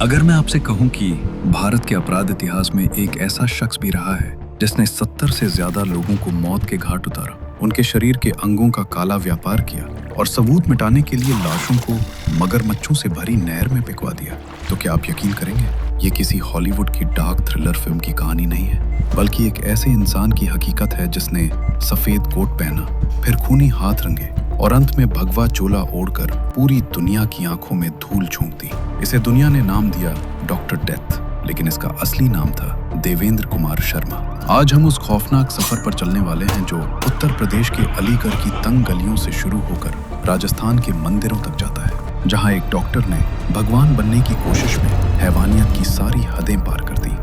अगर मैं आपसे कहूं कि भारत के अपराध इतिहास में एक ऐसा शख्स भी रहा है जिसने 70 से ज्यादा लोगों को मौत के घाट उतारा, उनके शरीर के अंगों का काला व्यापार किया और सबूत मिटाने के लिए लाशों को मगरमच्छों से भरी नहर में पिघवा दिया, तो क्या आप यकीन करेंगे? ये किसी हॉलीवुड की डार्क थ्रिलर फिल्म की कहानी नहीं है, बल्कि एक ऐसे इंसान की हकीकत है जिसने सफेद कोट पहना, फिर खूनी हाथ रंगे और अंत में भगवा चोला ओढ़कर पूरी दुनिया की आंखों में धूल झोंक दी। इसे दुनिया ने नाम दिया डॉक्टर डेथ, लेकिन इसका असली नाम था देवेंद्र कुमार शर्मा। आज हम उस खौफनाक सफर पर चलने वाले हैं जो उत्तर प्रदेश के अलीगढ़ की तंग गलियों से शुरू होकर राजस्थान के मंदिरों तक जाता है, जहां एक डॉक्टर ने भगवान बनने की कोशिश में हैवानियत की सारी हदें पार कर दी।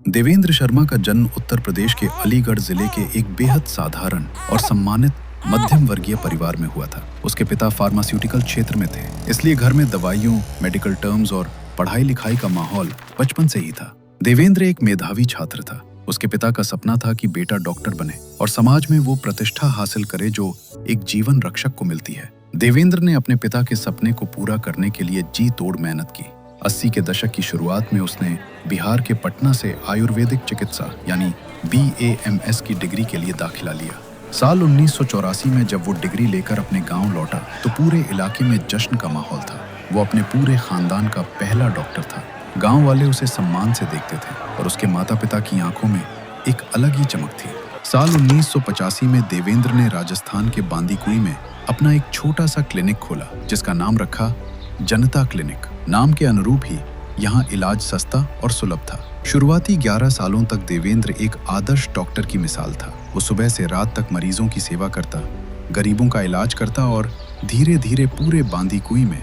देवेंद्र शर्मा का जन्म उत्तर प्रदेश के अलीगढ़ जिले के एक बेहद साधारण और सम्मानित मध्यम वर्गीय परिवार में हुआ था। उसके पिता फार्मास्यूटिकल क्षेत्र में थे, इसलिए घर में दवाइयों, मेडिकल टर्म्स और पढ़ाई लिखाई का माहौल बचपन से ही था। देवेंद्र एक मेधावी छात्र था। उसके पिता का सपना था कि बेटा डॉक्टर बने और समाज में वो प्रतिष्ठा हासिल करे जो एक जीवन रक्षक को मिलती है। देवेंद्र ने अपने पिता के सपने को पूरा करने के लिए जी तोड़ मेहनत की। 80 के दशक की शुरुआत में उसने बिहार के पटना से आयुर्वेदिक चिकित्सा यानी BAMS की डिग्री के लिए दाखिला लिया। साल 1984 में जब वो डिग्री लेकर अपने गांव लौटा तो पूरे इलाके में जश्न का माहौल था। वो अपने पूरे खानदान का पहला डॉक्टर था। गांव वाले उसे सम्मान से देखते थे और उसके माता पिता की आंखों में एक अलग ही चमक थी। साल 1985 में देवेंद्र ने राजस्थान के बांदीकुई में अपना एक छोटा सा क्लिनिक खोला, जिसका नाम रखा जनता क्लिनिक। नाम के अनुरूप ही यहाँ इलाज सस्ता और सुलभ था। शुरुआती 11 सालों तक देवेंद्र एक आदर्श डॉक्टर की मिसाल था। वो सुबह से रात तक मरीजों की सेवा करता, गरीबों का इलाज करता और धीरे धीरे पूरे बांदीकुई में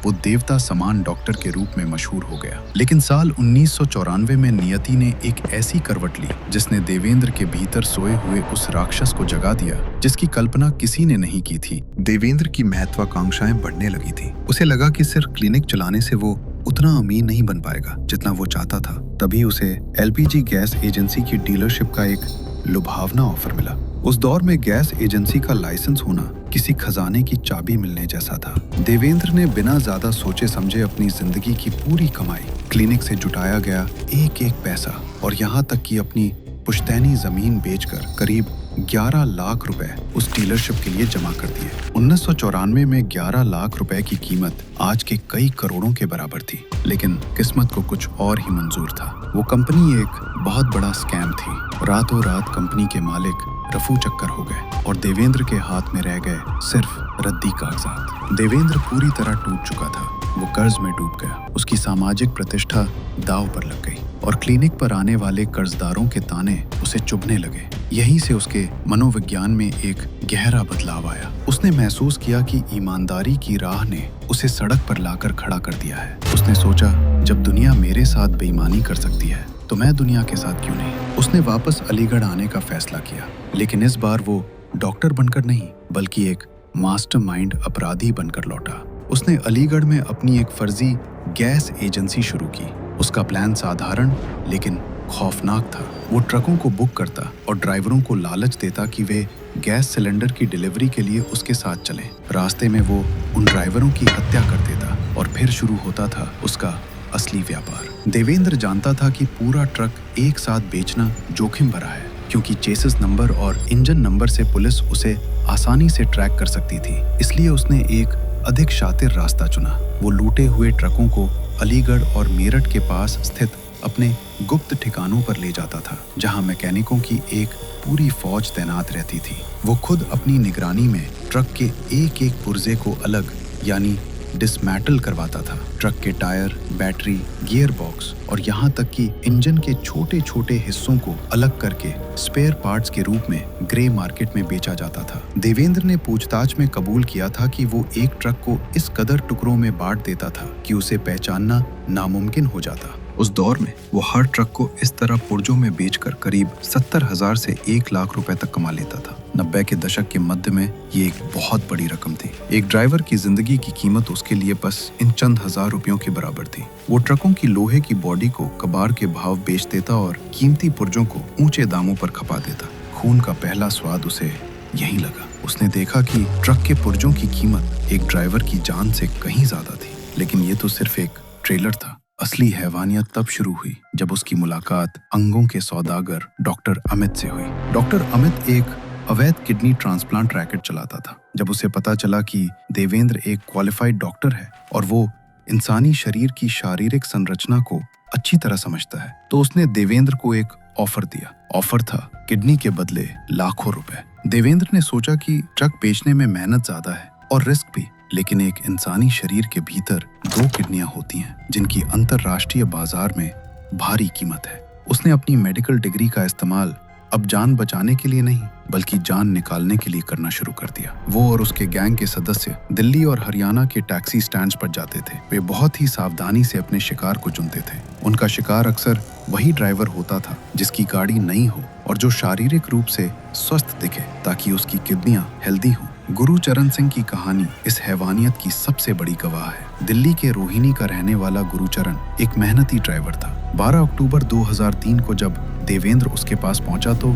वो देवता समान डॉक्टर के रूप में मशहूर हो गया। लेकिन साल 1994 में नियति ने एक ऐसी करवट ली जिसने देवेंद्र के भीतर सोए हुए उस राक्षस को जगा दिया जिसकी कल्पना किसी ने नहीं की थी। देवेंद्र की महत्वाकांक्षाएं बढ़ने लगी थी। उसे लगा कि सिर्फ क्लिनिक चलाने से वो उतना अमीर नहीं बन पाएगा जितना वो चाहता था। तभी उसे LPG गैस एजेंसी की डीलरशिप का एक लुभावना ऑफर मिला। उस दौर में गैस एजेंसी का लाइसेंस होना किसी खजाने की चाबी मिलने जैसा था। देवेंद्र ने बिना ज्यादा सोचे समझे अपनी जिंदगी की पूरी कमाई, क्लिनिक से जुटाया गया एक एक पैसा और यहाँ तक कि अपनी पुश्तैनी जमीन बेचकर करीब 11 लाख रुपए उस डीलरशिप के लिए जमा कर दिए। 1994 में 11 लाख रुपए की कीमत आज के कई करोड़ों के बराबर थी, लेकिन किस्मत को कुछ और ही मंजूर था। वो कंपनी एक बहुत बड़ा स्कैम थी। रातों रात कंपनी के मालिक रफू चक्कर हो गए और देवेंद्र के हाथ में रह गए सिर्फ रद्दी कागजात। देवेंद्र पूरी तरह टूट चुका था। वो कर्ज में डूब गया। उसकी सामाजिक प्रतिष्ठा दांव पर लग गई और क्लिनिक पर आने वाले कर्जदारों के ताने उसे चुभने लगे। यहीं से उसके मनोविज्ञान में एक गहरा बदलाव आया। उसने महसूस किया कि ईमानदारी की राह ने उसे सड़क पर लाकर खड़ा कर दिया है। उसने सोचा, जब दुनिया मेरे साथ बेईमानी कर सकती है तो मैं दुनिया के साथ क्यों नहीं। उसने वापस अलीगढ़ आने का फैसला किया, लेकिन इस बार वो डॉक्टर बनकर नहीं बल्कि एक मास्टरमाइंड अपराधी बनकर लौटा। उसने अलीगढ़ में अपनी एक फर्जी गैस एजेंसी शुरू की। उसका प्लान साधारण लेकिन खौफनाक था। वो ट्रकों को बुक करता और ड्राइवरों को लालच देता कि वे गैस सिलेंडर की डिलीवरी के लिए उसके साथ चलें। रास्ते में वो उन ड्राइवरों की हत्या कर देता और फिर शुरू होता था उसका असली व्यापार। देवेंद्र जानता था कि पूरा ट्रक एक साथ बेचना जोखिम भरा है, क्योंकि चेसिस नंबर और इंजन नंबर से पुलिस उसे आसानी से ट्रैक कर सकती थी। इसलिए उसने एक अधिक शातिर रास्ता चुना। वो लूटे हुए ट्रकों को अलीगढ़ और मेरठ के पास स्थित अपने गुप्त ठिकानों पर ले जाता था, जहां मैकेनिकों की एक पूरी फौज तैनात रहती थी। वो खुद अपनी निगरानी में ट्रक के एक एक पुर्जे को अलग यानी डिसमेंटल करवाता था। ट्रक के टायर, बैटरी, गियर बॉक्स और यहाँ तक कि इंजन के छोटे छोटे हिस्सों को अलग करके स्पेयर पार्ट्स के रूप में ग्रे मार्केट में बेचा जाता था। देवेंद्र ने पूछताछ में कबूल किया था कि वो एक ट्रक को इस कदर टुकड़ों में बांट देता था कि उसे पहचानना नामुमकिन हो जाता। उस दौर में वो हर ट्रक को इस तरह पुर्जों में बेचकर करीब 70,000 से 1 लाख रुपए तक कमा लेता था। 90 के दशक के मध्य में ये एक बहुत बड़ी रकम थी। एक ड्राइवर की जिंदगी की कीमत उसके लिए बस इन चंद हजार रुपयों के बराबर थी। वो ट्रकों की लोहे की बॉडी को कबाड़ के भाव बेच देता और कीमती पुर्जों को ऊंचे दामों पर खपा देता। खून का पहला स्वाद उसे यहीं लगा। उसने देखा कि ट्रक के पुर्जों की कीमत एक ड्राइवर की जान से कहीं ज्यादा थी। लेकिन ये तो सिर्फ एक ट्रेलर था। असली हैवानियत तब शुरू हुई जब उसकी मुलाकात अंगों के सौदागर डॉक्टर अमित से हुई। डॉक्टर अमित एक अवैध किडनी ट्रांसप्लांट रैकेट चलाता था। जब उसे पता चला कि देवेंद्र एक क्वालिफाइड डॉक्टर है और वो इंसानी शरीर की शारीरिक संरचना को अच्छी तरह समझता है, तो उसने देवेंद्र को एक ऑफर दिया। ऑफर था किडनी के बदले लाखों रुपए। देवेंद्र ने सोचा कि ट्रक बेचने में मेहनत ज्यादा है और रिस्क भी, लेकिन एक इंसानी शरीर के भीतर 2 किडनियां होती हैं जिनकी अंतरराष्ट्रीय बाजार में भारी कीमत है। उसने अपनी मेडिकल डिग्री का इस्तेमाल अब जान बचाने के लिए नहीं बल्कि जान निकालने के लिए करना शुरू कर दिया। वो और उसके गैंग के सदस्य दिल्ली और हरियाणा के टैक्सी स्टैंड्स पर जाते थे। वे बहुत ही सावधानी से अपने शिकार को चुनते थे। उनका शिकार अक्सर वही ड्राइवर होता था जिसकी गाड़ी नई हो और जो शारीरिक रूप से स्वस्थ दिखे ताकि उसकी किडनियां हेल्दी हों। गुरुचरण सिंह की कहानी इस हैवानियत की सबसे बड़ी गवाह है। दिल्ली के रोहिणी का रहने वाला गुरुचरण एक मेहनती ड्राइवर था। 12 अक्टूबर 2003 को जब देवेंद्र उसके पास पहुंचा तो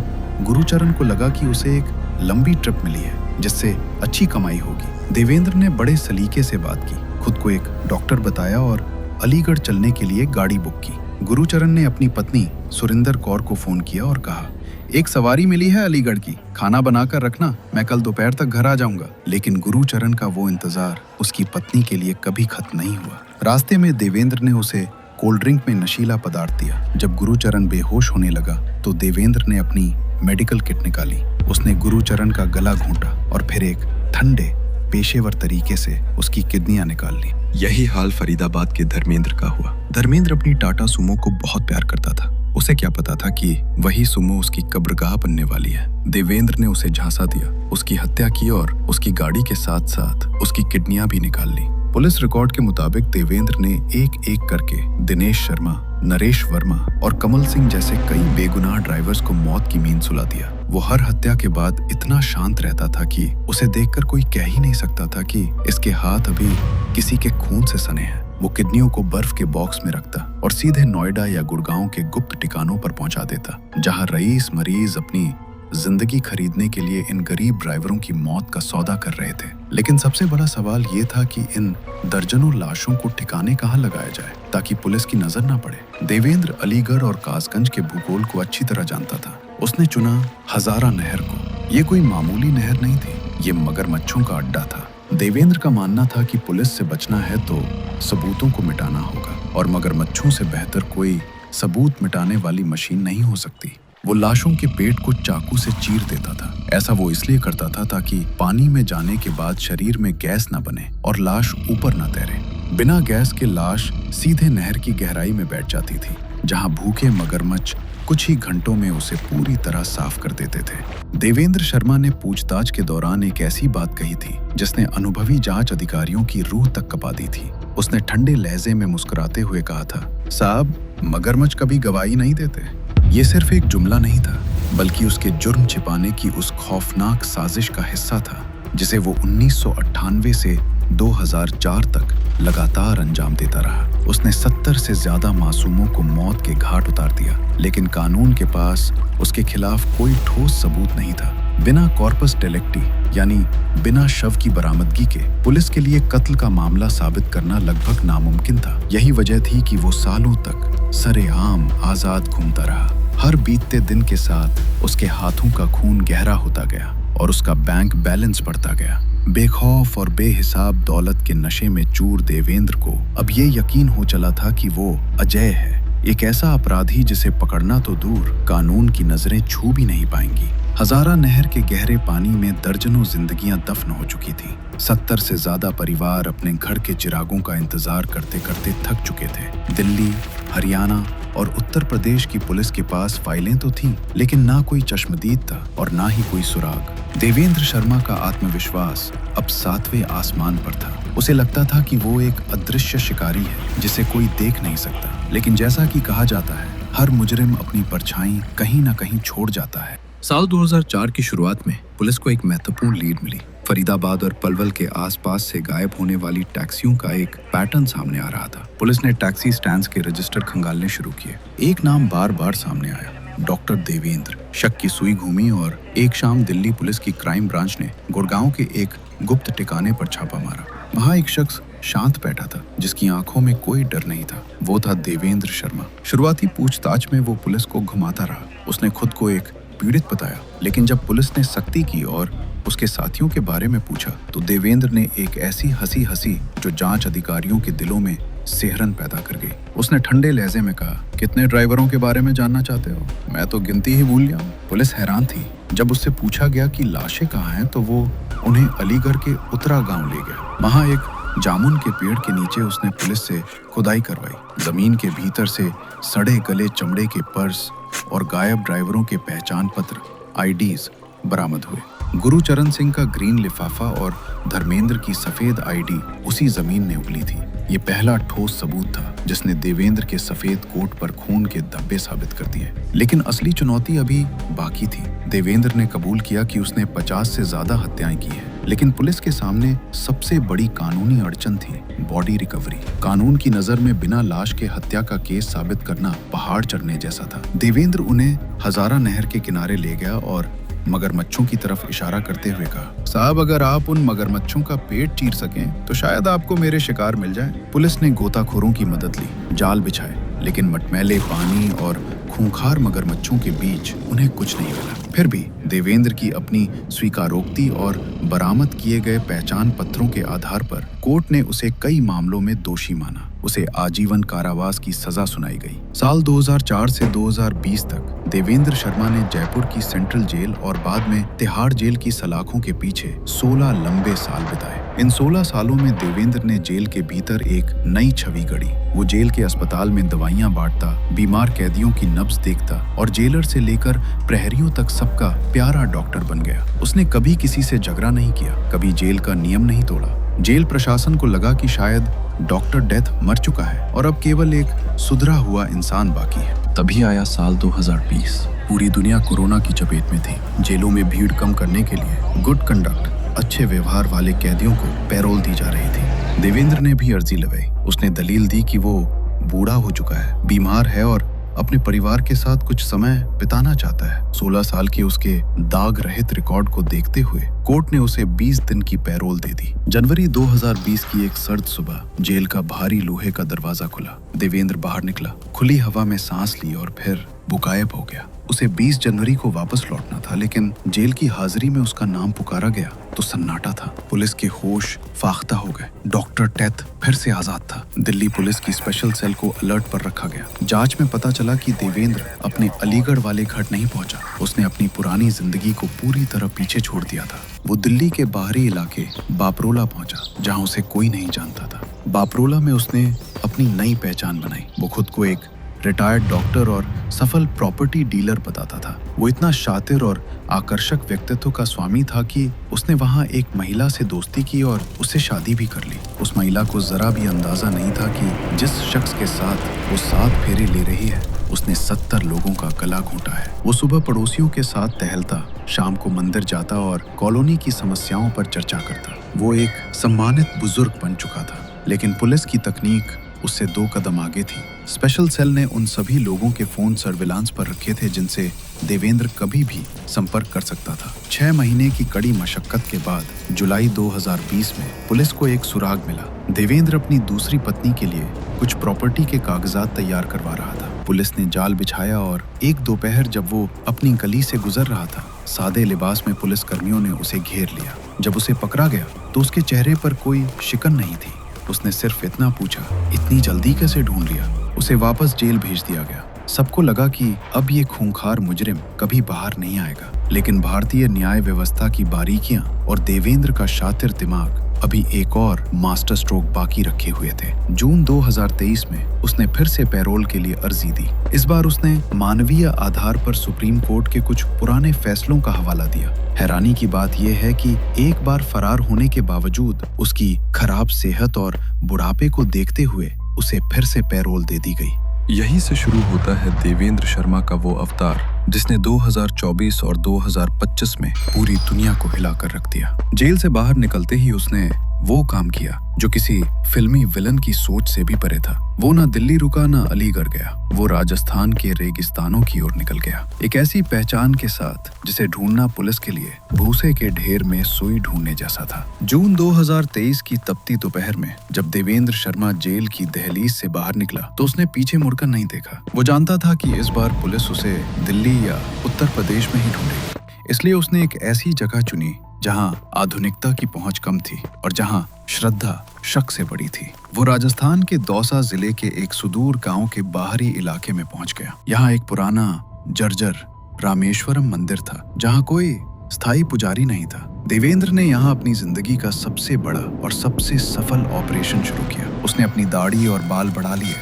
गुरुचरण को लगा कि उसे एक लंबी ट्रिप मिली है जिससे अच्छी कमाई होगी। देवेंद्र ने बड़े सलीके से बात की, खुद को एक डॉक्टर बताया और अलीगढ़ चलने के लिए गाड़ी बुक की। गुरुचरण ने अपनी पत्नी सुरिंदर कौर को फोन किया और कहा, एक सवारी मिली है अलीगढ़ की, खाना बनाकर रखना, मैं कल दोपहर तक घर आ जाऊंगा। लेकिन गुरुचरण का वो इंतजार उसकी पत्नी के लिए कभी खत्म नहीं हुआ। रास्ते में देवेंद्र ने उसे कोल्ड ड्रिंक में नशीला पदार्थ दिया। जब गुरुचरण बेहोश होने लगा तो देवेंद्र ने अपनी मेडिकल किट निकाली। उसने गुरुचरण का गला घोंटा और फिर एक ठंडे पेशेवर तरीके से उसकी किडनियां निकाल ली। यही हाल फरीदाबाद के धर्मेंद्र का हुआ। धर्मेंद्र अपनी टाटा सुमो को बहुत प्यार करता था। उसे क्या पता था कि वही सुमो उसकी कब्रगाह बनने वाली है। देवेंद्र ने उसे झांसा दिया, उसकी हत्या की और उसकी गाड़ी के साथ साथ उसकी किडनियां भी निकाल ली। पुलिस रिकॉर्ड के मुताबिक देवेंद्र ने एक एक करके दिनेश शर्मा, नरेश वर्मा और कमल सिंह जैसे कई बेगुनाह ड्राइवर्स को मौत की नींद सुला दिया। वो हर हत्या के बाद इतना शांत रहता था कि उसे देखकर कोई कह ही नहीं सकता था कि इसके हाथ अभी किसी के खून से सने हैं। वो किडनियों को बर्फ के बॉक्स में रखता और सीधे नोएडा या गुड़गांव के गुप्त ठिकानों पर पहुंचा देता, जहां रईस मरीज अपनी जिंदगी खरीदने के लिए इन गरीब ड्राइवरों की मौत का सौदा कर रहे थे। लेकिन सबसे बड़ा सवाल ये था कि इन दर्जनों लाशों को ठिकाने कहाँ लगाया जाए ताकि पुलिस की नजर ना पड़े। देवेंद्र अलीगढ़ और कासगंज के भूगोल को अच्छी तरह जानता था। उसने चुना हजारा नहर को। ये कोई मामूली नहर नहीं थी, ये मगरमच्छों का अड्डा था। देवेंद्र का मानना था कि पुलिस से बचना है तो सबूतों को मिटाना होगा और मगरमच्छों से बेहतर कोई सबूत मिटाने वाली मशीन नहीं हो सकती। वो लाशों के पेट को चाकू से चीर देता था। ऐसा वो इसलिए करता था ताकि पानी में जाने के बाद शरीर में गैस न बने और लाश ऊपर न तैरे। बिना गैस के लाश सीधे नहर की गहराई में बैठ जाती थी, जहां भूखे मगरमच्छ कुछ ही घंटों में उसे पूरी तरह साफ कर देते थे। देवेंद्र शर्मा ने पूछताछ के दौरान एक ऐसी बात कही थी जिसने अनुभवी जांच अधिकारियों की रूह तक कपा दी थी। उसने ठंडे लहजे में मुस्कुराते हुए कहा था, साहब, मगरमच्छ कभी गवाही नहीं देते। ये सिर्फ एक जुमला नहीं था, बल्कि उसके जुर्म छिपाने की उस खौफनाक साजिश का हिस्सा था जिसे वो 1998 से 2004 तक लगातार अंजाम देता रहा। उसने 70 से ज्यादा मासूमों को मौत के घाट उतार दिया, लेकिन कानून के पास उसके खिलाफ कोई ठोस सबूत नहीं था। बिना कॉर्पस डेलिक्टी यानी बिना शव की बरामदगी के पुलिस के लिए कत्ल का मामला साबित करना लगभग नामुमकिन था। यही वजह थी कि वो सालों तक सरेआम आजाद घूमता रहा। हर बीतते दिन के साथ उसके हाथों का खून गहरा होता गया और उसका बैंक बैलेंस बढ़ता गया। बेखौफ और बेहिसाब दौलत के नशे में चूर देवेंद्र को अब ये यकीन हो चला था कि वो अजय है, एक ऐसा अपराधी जिसे पकड़ना तो दूर, कानून की नजरें छू भी नहीं पाएंगी। हजारा नहर के गहरे पानी में दर्जनों जिंदगियां दफन हो चुकी थी। 70 से ज्यादा परिवार अपने घर के चिरागों का इंतजार करते करते थक चुके थे। दिल्ली, हरियाणा और उत्तर प्रदेश की पुलिस के पास फाइलें तो थीं, लेकिन ना कोई चश्मदीद था और ना ही कोई सुराग। देवेंद्र शर्मा का आत्मविश्वास अब 7वें आसमान पर था। उसे लगता था कि वो एक अदृश्य शिकारी है जिसे कोई देख नहीं सकता। लेकिन जैसा कि कहा जाता है, हर मुजरिम अपनी परछाई कहीं ना कहीं छोड़ जाता है। साल 2004 की शुरुआत में पुलिस को एक महत्वपूर्ण लीड मिली। फरीदाबाद और पलवल के आसपास से गायब होने वाली टैक्सियों का एक पैटर्न सामने आ रहा था। पुलिस ने टैक्सी स्टैंड्स के रजिस्टर खंगालने शुरू किए। एक नाम बार बार सामने आया, डॉक्टर देवेंद्र। शक की सुई घूमी और एक शाम दिल्ली पुलिस की क्राइम ब्रांच ने गुड़गांव के एक गुप्त ठिकाने पर छापा मारा। वहाँ एक शख्स शांत बैठा था जिसकी आंखों में कोई डर नहीं था। वो था देवेंद्र शर्मा। शुरुआती पूछताछ में वो पुलिस को घुमाता रहा। उसने खुद को एक पीड़ित बताया, लेकिन जब पुलिस ने सख्ती की और उसके साथियों के बारे में पूछा तो देवेंद्र ने एक ऐसी हंसी हंसी जो जांच अधिकारियों के दिलों में सिहरन पैदा कर गई। उसने ठंडे लहजे में कहा, कितने ड्राइवरों के बारे में जानना चाहते हो? मैं तो गिनती ही भूल गया हूँ। पुलिस हैरान थी। जब उससे पूछा गया कि लाशें कहाँ हैं तो वो उन्हें अलीगढ़ के उत्तरा गांव ले गया। वहाँ एक जामुन के पेड़ के नीचे उसने पुलिस से खुदाई करवाई। जमीन के भीतर से सड़े गले चमड़े के पर्स और गायब ड्राइवरों के पहचान पत्र आईडीज बरामद हुए। गुरुचरण सिंह का ग्रीन लिफाफा और धर्मेंद्र की सफेद आईडी उसी जमीन ने उगली थी। ये पहला ठोस सबूत था जिसने देवेंद्र के सफेद कोट पर खून के धब्बे साबित कर दिए। लेकिन असली चुनौती अभी बाकी थी। देवेंद्र ने कबूल किया कि उसने 50 से ज्यादा हत्याएं की हैं, लेकिन पुलिस के सामने सबसे बड़ी कानूनी अड़चन थी बॉडी रिकवरी। कानून की नजर में बिना लाश के हत्या का केस साबित करना पहाड़ चढ़ने जैसा था। देवेंद्र उन्हें हजारा नहर के किनारे ले गया और मगरमच्छों की तरफ इशारा करते हुए कहा, साहब अगर आप उन मगरमच्छों का पेट चीर सकें तो शायद आपको मेरे शिकार मिल जाए। पुलिस ने गोताखोरों की मदद ली, जाल बिछाए, लेकिन मटमैले पानी और खूंखार मगरमच्छों के बीच उन्हें कुछ नहीं मिला। फिर भी देवेंद्र की अपनी स्वीकारोक्ति और बरामद किए गए पहचान पत्रों के आधार पर कोर्ट ने उसे कई मामलों में दोषी माना। उसे आजीवन कारावास की सजा सुनाई गई। साल 2004 से 2020 तक देवेंद्र शर्मा ने जयपुर की सेंट्रल जेल और बाद में तिहाड़ जेल की सलाखों के पीछे 16 लंबे साल बिताए। इन 16 सालों में देवेंद्र ने जेल के भीतर एक नई छवि गढ़ी। वो जेल के अस्पताल में दवाइयां बांटता, बीमार कैदियों की नब्ज देखता और जेलर से लेकर प्रहरियों तक सबका प्यारा डॉक्टर बन गया। उसने कभी किसी से झगड़ा नहीं किया, कभी जेल का नियम नहीं तोड़ा। जेल प्रशासन को लगा कि शायद डॉक्टर डेथ मर चुका है और अब केवल एक सुधरा हुआ इंसान बाकी है। तभी आया साल 2020। पूरी दुनिया कोरोना की चपेट में थी। जेलों में भीड़ कम करने के लिए गुड कंडक्ट, अच्छे व्यवहार वाले कैदियों को पैरोल दी जा रही थी। देवेंद्र ने भी अर्जी लगाई। उसने दलील दी कि वो बूढ़ा हो चुका है, बीमार है और अपने परिवार के साथ कुछ समय बिताना चाहता है। 16 साल के उसके दाग रहित रिकॉर्ड को देखते हुए कोर्ट ने उसे 20 दिन की पैरोल दे दी। जनवरी 2020 की एक सर्द सुबह जेल का भारी लोहे का दरवाजा खुला। देवेंद्र बाहर निकला, खुली हवा में सांस ली और फिर वो गायब हो गया। उसे 20 जनवरी को वापस लौटना था, लेकिन जेल की हाजिरी में उसका नाम पुकारा गया तो सन्नाटा था। पुलिस के होश फाख्ता हो गए। डॉक्टर डेथ फिर से आजाद था। दिल्ली पुलिस की स्पेशल सेल को अलर्ट पर रखा गया। जांच में पता चला कि देवेंद्र अपने अलीगढ़ वाले घर नहीं पहुंचा। उसने अपनी पुरानी जिंदगी को पूरी तरह पीछे छोड़ दिया था। वो दिल्ली के बाहरी इलाके बापरोला पहुंचा, जहां उसे कोई नहीं जानता था। बापरोला में उसने अपनी नई पहचान बनाई। वो खुद को एक रिटायर्ड डॉक्टर और सफल प्रॉपर्टी डीलर बताता था। वो इतना शातिर और आकर्षक व्यक्तित्व का स्वामी था कि उसने वहां एक महिला से दोस्ती की और उससे शादी भी कर ली। उस महिला को जरा भी अंदाजा नहीं था कि जिस शख्स के साथ वो 7 फेरे ले रही है उसने 70 लोगों का गला घोंटा है। वो सुबह पड़ोसियों के साथ टहलता, शाम को मंदिर जाता और कॉलोनी की समस्याओं पर चर्चा करता। वो एक सम्मानित बुजुर्ग बन चुका था, लेकिन पुलिस की तकनीक उससे 2 कदम आगे थी। स्पेशल सेल ने उन सभी लोगों के फोन सर्विलांस पर रखे थे जिनसे देवेंद्र कभी भी संपर्क कर सकता था। 6 महीने की कड़ी मशक्कत के बाद जुलाई 2020 में पुलिस को एक सुराग मिला। देवेंद्र अपनी दूसरी पत्नी के लिए कुछ प्रॉपर्टी के कागजात तैयार करवा रहा था। पुलिस ने जाल बिछाया और एक दोपहर जब वो अपनी गली से गुजर रहा था, सादे लिबास में पुलिस कर्मियों ने उसे घेर लिया। जब उसे पकड़ा गया तो उसके चेहरे पर कोई शिकन नहीं थी। उसने सिर्फ इतना पूछा, इतनी जल्दी कैसे ढूंढ लिया? उसे वापस जेल भेज दिया गया। सबको लगा कि अब ये खूंखार मुजरिम कभी बाहर नहीं आएगा, लेकिन भारतीय न्याय व्यवस्था की बारीकियां और देवेंद्र का शातिर दिमाग अभी एक और मास्टर स्ट्रोक बाकी रखे हुए थे। जून 2023 में उसने फिर से पैरोल के लिए अर्जी दी। इस बार उसने मानवीय आधार पर सुप्रीम कोर्ट के कुछ पुराने फैसलों का हवाला दिया। हैरानी की बात यह है कि एक बार फरार होने के बावजूद उसकी खराब सेहत और बुढ़ापे को देखते हुए उसे फिर से पैरोल दे दी गई। यहीं से शुरू होता है देवेंद्र शर्मा का वो अवतार जिसने 2024 और 2025 में पूरी दुनिया को हिलाकर रख दिया। जेल से बाहर निकलते ही उसने वो काम किया जो किसी फिल्मी विलन की सोच से भी परे था। वो ना दिल्ली रुका ना अलीगढ़ गया, वो राजस्थान के रेगिस्तानों की ओर निकल गया, एक ऐसी पहचान के साथ जिसे ढूंढना पुलिस के लिए भूसे के ढेर में सुई ढूंढने जैसा था। जून 2023 की तपती दोपहर में जब देवेंद्र शर्मा जेल की दहलीज से बाहर निकला तो उसने पीछे मुड़कर नहीं देखा। वो जानता था कि इस बार पुलिस उसे दिल्ली या उत्तर प्रदेश में ही ढूंढेगी, इसलिए उसने एक ऐसी जगह चुनी जहां आधुनिकता की पहुंच कम थी और जहां श्रद्धा शक से बड़ी थी। वो राजस्थान के दौसा जिले के एक सुदूर गांव के बाहरी इलाके में पहुंच गया। यहाँ एक पुराना जर्जर रामेश्वरम मंदिर था जहां कोई स्थायी पुजारी नहीं था। देवेंद्र ने यहाँ अपनी जिंदगी का सबसे बड़ा और सबसे सफल ऑपरेशन शुरू किया। उसने अपनी दाढ़ी और बाल बढ़ा लिए,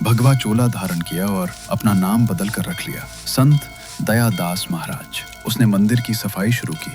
भगवा चोला धारण किया और अपना नाम बदल कर रख लिया, संत दयादास महाराज। उसने मंदिर की सफाई शुरू की,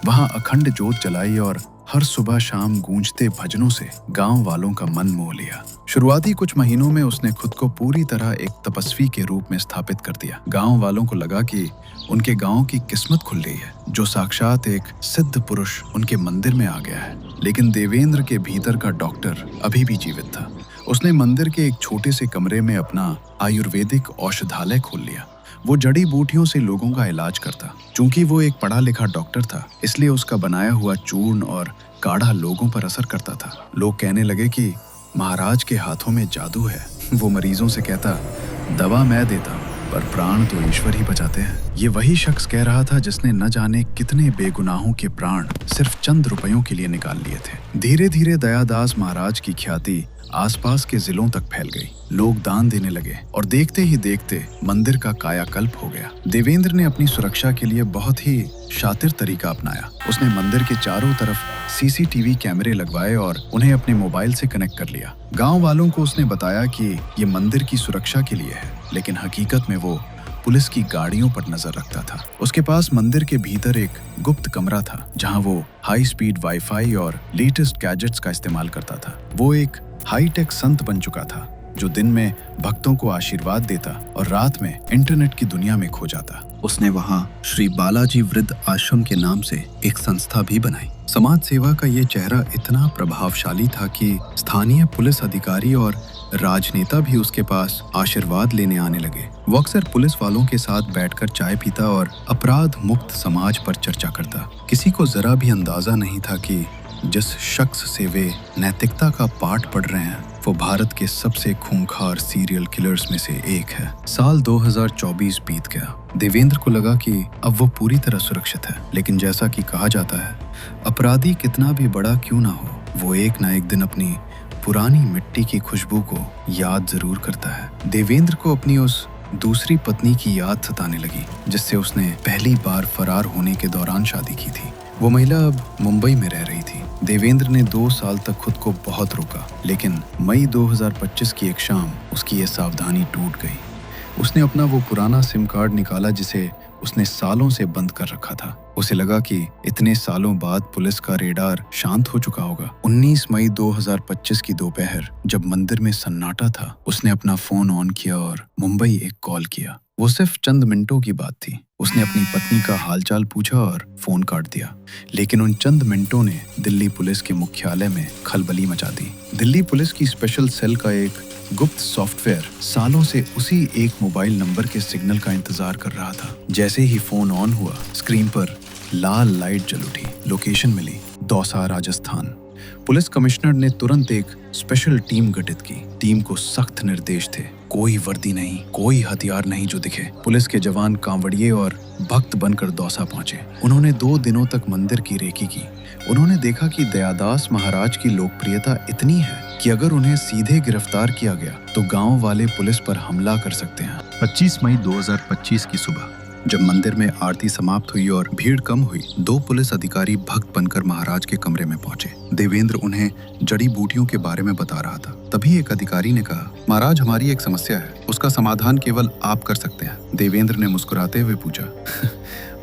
वहां अखंड जोत जलाई और हर सुबह शाम गूंजते भजनों से गांव वालों का मन मोह लिया। शुरुआती कुछ महीनों में उसने खुद को पूरी तरह एक तपस्वी के रूप में स्थापित कर दिया। गांव वालों को लगा कि उनके गांव की किस्मत खुल गई है, जो साक्षात एक सिद्ध पुरुष उनके मंदिर में आ गया है। लेकिन देवेंद्र के भीतर का डॉक्टर अभी भी जीवित था। उसने मंदिर के एक छोटे से कमरे में अपना आयुर्वेदिक औषधालय खोल लिया। वो जड़ी बूटियों से लोगों का इलाज करता। चूंकि वो एक पढ़ा लिखा डॉक्टर था, इसलिए उसका बनाया हुआ चूर्ण और काढ़ा लोगों पर असर करता था। लोग कहने लगे कि महाराज के हाथों में जादू है। वो मरीजों से कहता, दवा मैं देता हूँ पर प्राण तो ईश्वर ही बचाते हैं। ये वही शख्स कह रहा था जिसने न जाने कितने बेगुनाहों के प्राण सिर्फ चंद रुपयों के लिए निकाल लिए थे। धीरे धीरे दयादास महाराज की ख्याति आसपास के जिलों तक फैल गई। लोग दान देने लगे और देखते ही देखते मंदिर का कायाकल्प हो गया। देवेंद्र ने अपनी सुरक्षा के लिए बहुत ही शातिर तरीका अपनाया। उसने मंदिर के चारों तरफ सीसीटीवी कैमरे लगवाए और उन्हें अपने मोबाइल से कनेक्ट कर लिया। गांव वालों को उसने बताया कि ये मंदिर की सुरक्षा के लिए है, लेकिन हकीकत में वो पुलिस की गाड़ियों पर नजर रखता था। उसके पास मंदिर के भीतर एक गुप्त कमरा था जहां वो हाई स्पीड वाईफाई और लेटेस्ट गैजेट्स का इस्तेमाल करता था। वो एक हाईटेक संत बन चुका था जो दिन में भक्तों को आशीर्वाद देता और रात में इंटरनेट की दुनिया में खो जाता। उसने वहां श्री बालाजी वृद्ध आश्रम के नाम से एक संस्था भी बनाई। समाज सेवा का ये चेहरा इतना प्रभावशाली था कि स्थानीय पुलिस अधिकारी और राजनेता भी उसके पास आशीर्वाद लेने आने लगे। वो अक्सर पुलिस वालों के साथ बैठकर चाय पीता और अपराध मुक्त समाज पर चर्चा करता। किसी को जरा भी अंदाजा नहीं था कि जिस शख्स से वे नैतिकता का पाठ पढ़ रहे हैं वो भारत के सबसे खूंखार सीरियल किलर्स में से एक है। साल 2024 बीत गया। देवेंद्र को लगा कि अब वो पूरी तरह सुरक्षित है, लेकिन जैसा कि कहा जाता है, अपराधी कितना भी बड़ा क्यों ना हो, वो एक ना एक दिन अपनी पुरानी मिट्टी की खुशबू को याद जरूर करता है। देवेंद्र को अपनी उस दूसरी पत्नी की याद सताने लगी जिससे उसने पहली बार फरार होने के दौरान शादी की थी। वो महिला अब मुंबई में रह रही थी। देवेंद्र ने 2 साल तक खुद को बहुत रोका, लेकिन मई 2025 की एक शाम उसकी ये सावधानी टूट गई। उसने अपना वो पुराना सिम कार्ड निकाला जिसे उसने सालों से बंद कर रखा था। उसे लगा कि इतने सालों बाद पुलिस का रेडार शांत हो चुका होगा। 19 मई 2025 की दोपहर जब मंदिर में सन्नाटा था, उसने अपना फोन ऑन किया और मुंबई एक कॉल किया। वो सिर्फ चंद मिनटों की बात थी। उसने अपनी पत्नी का हालचाल पूछा और फोन काट दिया, लेकिन उन चंद मिनटों ने दिल्ली पुलिस के मुख्यालय में खलबली मचा दी। दिल्ली पुलिस की स्पेशल सेल का एक गुप्त सॉफ्टवेयर सालों से उसी एक मोबाइल नंबर के सिग्नल का इंतजार कर रहा था। जैसे ही फोन ऑन हुआ, स्क्रीन पर लाल लाइट जल उठी। लोकेशन मिली, दौसा, राजस्थान। पुलिस कमिश्नर ने तुरंत एक स्पेशल टीम गठित की। टीम को सख्त निर्देश थे, कोई वर्दी नहीं, कोई हथियार नहीं जो दिखे। पुलिस के जवान कांवड़िए और भक्त बनकर दौसा पहुंचे। उन्होंने 2 दिनों तक मंदिर की रेकी की। उन्होंने देखा कि दयादास महाराज की लोकप्रियता इतनी है कि अगर उन्हें सीधे गिरफ्तार किया गया तो गांव वाले पुलिस पर हमला कर सकते हैं। 25 मई 2025 की सुबह जब मंदिर में आरती समाप्त हुई और भीड़ कम हुई, 2 पुलिस अधिकारी भक्त बनकर महाराज के कमरे में पहुंचे। देवेंद्र उन्हें जड़ी बूटियों के बारे में बता रहा था। तभी एक अधिकारी ने कहा, महाराज, हमारी एक समस्या है, उसका समाधान केवल आप कर सकते हैं। देवेंद्र ने मुस्कुराते हुए पूछा,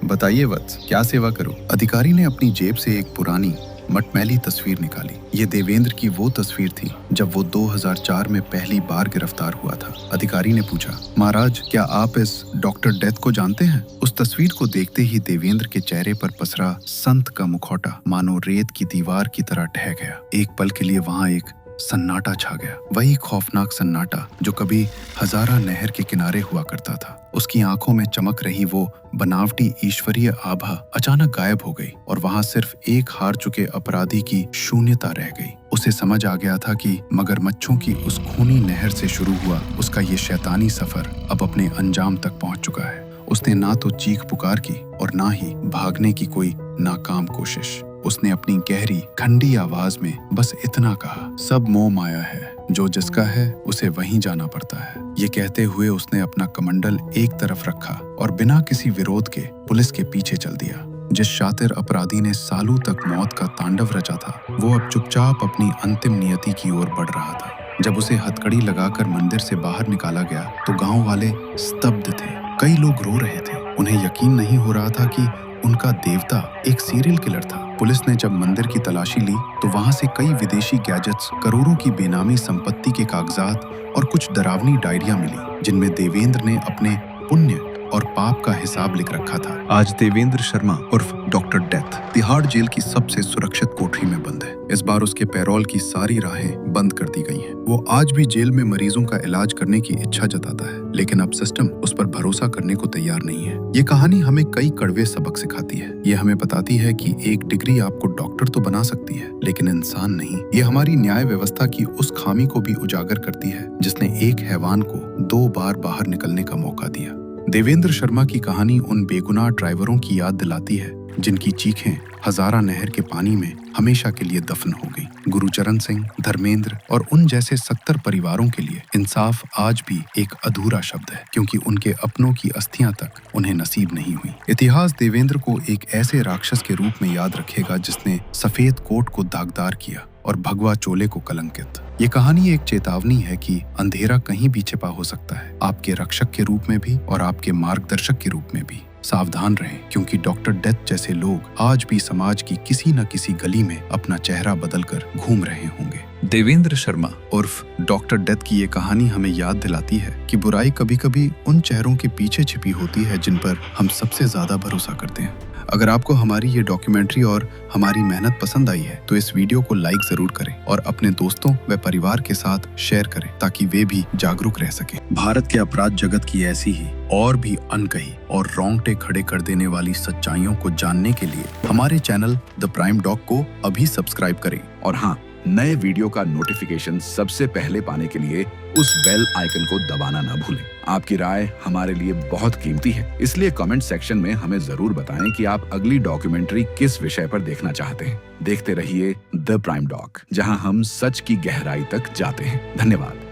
बताइए वत्स, क्या सेवा करूं? अधिकारी ने अपनी जेब से एक पुरानी मटमैली तस्वीर निकाली। ये देवेंद्र की वो तस्वीर थी जब वो 2004 में पहली बार गिरफ्तार हुआ था। अधिकारी ने पूछा, महाराज क्या आप इस डॉक्टर डेथ को जानते हैं? उस तस्वीर को देखते ही देवेंद्र के चेहरे पर पसरा संत का मुखौटा मानो रेत की दीवार की तरह ढह गया। एक पल के लिए वहां एक सन्नाटा छा गया, वही खौफनाक सन्नाटा जो कभी हजारा नहर के किनारे हुआ करता था। उसकी आंखों में चमक रही वो बनावटी ईश्वरीय आभा अचानक गायब हो गई और वहां सिर्फ एक हार चुके अपराधी की शून्यता रह गई। उसे समझ आ गया था कि मगरमच्छों की उस खूनी नहर से शुरू हुआ उसका ये शैतानी सफर अब अपने अंजाम तक पहुंच चुका है। उसने ना तो चीख पुकार की और ना ही भागने की कोई नाकाम कोशिश। उसने अपनी गहरी ठंडी आवाज में बस इतना कहा, सब मोह माया है, जो जिसका है उसे वहीं जाना पड़ता है। ये कहते हुए उसने अपना कमंडल एक तरफ रखा और बिना किसी विरोध के पुलिस के पीछे चल दिया। जिस शातिर अपराधी ने सालों तक मौत का तांडव रचा था, वो अब चुपचाप अपनी अंतिम नियति की ओर बढ़ रहा था। जब उसे हथकड़ी लगाकर मंदिर से बाहर निकाला गया तो गांव वाले स्तब्ध थे। कई लोग रो रहे थे। उन्हें यकीन नहीं हो रहा था कि उनका देवता एक सीरियल किलर था। पुलिस ने जब मंदिर की तलाशी ली तो वहां से कई विदेशी गैजेट्स, करोड़ों की बेनामी संपत्ति के कागजात और कुछ डरावनी डायरियां मिली जिनमें देवेंद्र ने अपने पुण्य और पाप का हिसाब लिख रखा था। आज देवेंद्र शर्मा उर्फ डॉक्टर डेथ तिहाड़ जेल की सबसे सुरक्षित कोठरी में बंद है। इस बार उसके पैरोल की सारी राहें बंद कर दी गई हैं। वो आज भी जेल में मरीजों का इलाज करने की इच्छा जताता है, लेकिन अब सिस्टम उस पर भरोसा करने को तैयार नहीं है। ये कहानी हमें कई कड़वे सबक सिखाती है। ये हमें बताती है कि एक डिग्री आपको डॉक्टर तो बना सकती है, लेकिन इंसान नहीं। ये हमारी न्याय व्यवस्था की उस खामी को भी उजागर करती है जिसने एक हैवान को 2 बार बाहर निकलने का मौका दिया। देवेंद्र शर्मा की कहानी उन बेगुनाह ड्राइवरों की याद दिलाती है जिनकी चीखें हजारा नहर के पानी में हमेशा के लिए दफन हो गई। गुरुचरण सिंह, धर्मेंद्र और उन जैसे 70 परिवारों के लिए इंसाफ आज भी एक अधूरा शब्द है, क्योंकि उनके अपनों की अस्थियां तक उन्हें नसीब नहीं हुई। इतिहास देवेंद्र को एक ऐसे राक्षस के रूप में याद रखेगा जिसने सफेद कोट को दागदार किया और भगवा चोले को कलंकित। ये कहानी एक चेतावनी है कि अंधेरा कहीं भी छिपा हो सकता है, आपके रक्षक के रूप में भी और आपके मार्गदर्शक के रूप में भी। सावधान रहें, क्योंकि डॉक्टर डेथ जैसे लोग आज भी समाज की किसी न किसी गली में अपना चेहरा बदलकर घूम रहे होंगे। देवेंद्र शर्मा उर्फ डॉक्टर डेथ की ये कहानी हमें याद दिलाती है कि बुराई कभी कभी उन चेहरों के पीछे छिपी होती है जिन पर हम सबसे ज्यादा भरोसा करते हैं। अगर आपको हमारी ये डॉक्यूमेंट्री और हमारी मेहनत पसंद आई है तो इस वीडियो को लाइक जरूर करें और अपने दोस्तों व परिवार के साथ शेयर करें ताकि वे भी जागरूक रह सकें। भारत के अपराध जगत की ऐसी ही और भी अनकही और रोंगटे खड़े कर देने वाली सच्चाइयों को जानने के लिए हमारे चैनल द प्राइम डॉग को अभी सब्सक्राइब करें। और हाँ, नए वीडियो का नोटिफिकेशन सबसे पहले पाने के लिए उस बेल आइकन को दबाना न भूलें। आपकी राय हमारे लिए बहुत कीमती है, इसलिए कमेंट सेक्शन में हमें जरूर बताएं कि आप अगली डॉक्यूमेंट्री किस विषय पर देखना चाहते हैं। देखते रहिए द प्राइम डॉग, जहां हम सच की गहराई तक जाते हैं। धन्यवाद।